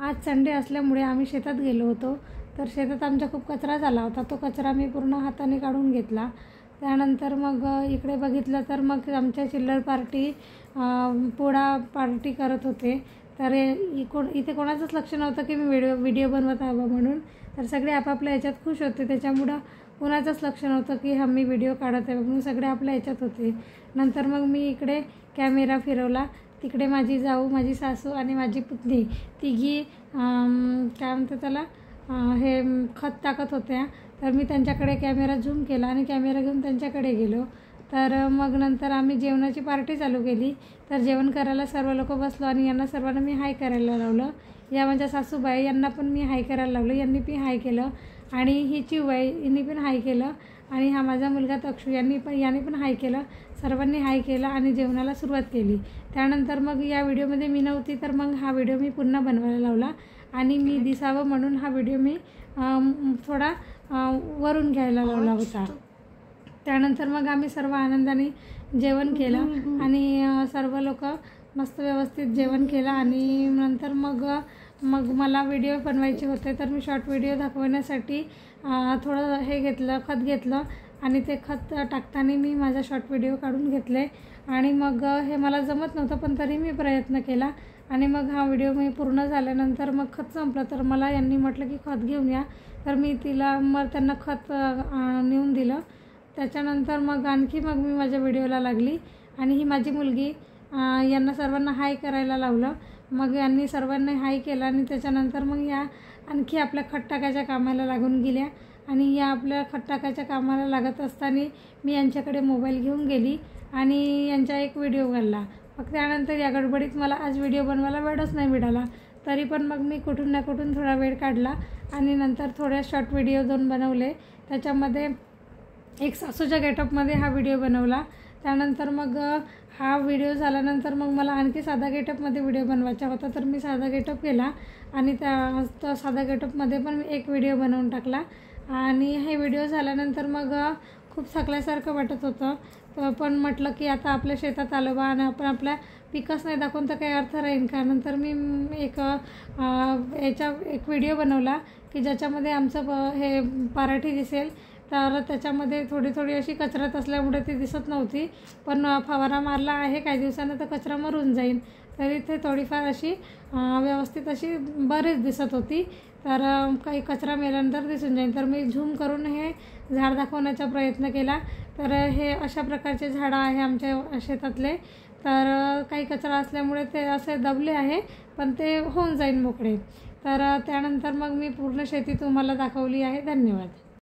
आज संडे असल्यामुळे आम्ही शेतात गेलो होतो। तर शेतात आमच्या खूप कचरा झाला होता, तो कचरा मी पूर्ण हाताने काढून घेतला। त्यानंतर मग इकडे बघितलं तर मग आमच्या चिल्लर पार्टी पोळा पार्टी करत होते। तर इथे कोणाचंच लक्ष नव्हतं की मी व्हिडिओ बनवत आहे म्हणून। तर सगळे आपापल्या ह्याच्यात खुश होते, त्याच्यामुळं कोणाचंच लक्ष नव्हतं की मी व्हिडिओ काढत आहे म्हणून, सगळे आपल्या ह्याच्यात होते। नंतर मग मी इकडे कॅमेरा फिरवला, तिकडे माझी जाऊ, माझी सासू आणि माझी पुतणी तिघी काय म्हणते त्याला हे खत टाकत होत्या। तर मी त्यांच्याकडे कॅमेरा झूम केला आणि कॅमेरा घेऊन त्यांच्याकडे गेलो। तर मग नंतर आम्ही जेवणाची पार्टी चालू केली। तर जेवण करायला सर्व लोक बसलो आणि यांना सर्वांना मी हाय करायला लावलं। या माझ्या सासूबाई, यांना पण मी हाय करायला लावलं, यांनी पण हाय केलं। आणि ही चिवबाई, यांनी पण हाय केलं। आणि हा माझा मुलगा तक्षू, याने पण हाय केलं। सर्वांनी हाय केलं आणि जेवणाला सुरुवात केली। त्यानंतर मग या व्हिडिओमध्ये मी नव्हती, तर मग हा व्हिडिओ मी पुन्हा बनवायला लावला आणि मी दिसावं म्हणून हा व्हिडिओ मी थोडा वरून घ्यायला लावला होता। त्यानंतर मग आम्ही सर्व आनंदाने जेवण केलं आणि सर्व लोक मस्त व्यवस्थित जेवण केलं। आणि नंतर मग मला व्हिडिओ बनवायचे होते, तर मी शॉर्ट व्हिडिओ दाखवण्यासाठी थोडं हे घेतलं, खत घेतलं आणि ते खत टाकताना मी माझा शॉर्ट व्हिडिओ काढून घेतले। आणि मग हे मला जमत नव्हतं, पण तरी मी प्रयत्न केला। आणि मग हा व्हिडिओ मी पूर्ण झाल्यानंतर मग खत संपलं, तर मला यांनी म्हटलं की खत घेऊन या। तर मी त्यांना खत नेऊन दिलं। त्याच्यानंतर मग मी माझ्या व्हिडिओला लागली आणि ही माझी मुलगी, यांना सर्वांना हाय करायला लावलं। मग यांनी सर्वांना हाय केलं आणि त्याच्यानंतर मग या आणखी आपल्या खत टाकायच्या कामाला लागून गेल्या। आणि या आपल्या खत टाकायच्या कामाला लागत असताना मी यांच्याकडे मोबाईल घेऊन गेली आणि यांचा एक व्हिडिओ काढला। मग त्यानंतर या गडबडीत मला आज व्हिडिओ बनवायला वेळच नाही मिळाला, तरी पण मग मी कुठून ना कुठून थोडा वेळ काढला आणि नंतर थोडे शॉर्ट व्हिडिओ 2 बनवले। त्याच्यामध्ये एक सासूच्या गेटअपमध्ये हा व्हिडिओ बनवला। त्यानंतर मग हा व्हिडिओ झाल्यानंतर मग मला आणखी साधा गेटअपमध्ये व्हिडिओ बनवायचा होता, तर मी साधा गेटअप केला आणि त्या साधा गेटअपमध्ये पण मी एक व्हिडिओ बनवून टाकला। आणि हे व्हिडिओ झाल्यानंतर मग खूप थकल्यासारखं वाटत होतं, पण म्हटलं की आता आपल्या शेतात आलो बा आणि आपण आपल्या पिकच नाही दाखवून तर काही अर्थ राहील का। नंतर मी एक व्हिडिओ बनवला की ज्याच्यामध्ये आमचं हे पराठी दिसेल। तर त्याच्यामध्ये थोडी अशी कचऱ्यात असल्यामुळे ती दिसत नव्हती, पण फवारा मारला आहे काही दिवसानं तर कचरा मरून जाईल, तरी ते थोडीफार अशी व्यवस्थित अशी बरीच दिसत होती। तर काही कचरा मेल्यानंतर दिसून जाईल। तर मी झूम करून हे झाड दाखवण्याचा प्रयत्न केला। तर हे अशा प्रकारचे झाडं आहे आमच्या शेतातले। तर काही कचरा असल्यामुळे ते असे दबले आहे, पण ते होऊन जाईल मोकळे। तर त्यानंतर मग मी पूर्ण शेती तुम्हाला दाखवली आहे। धन्यवाद।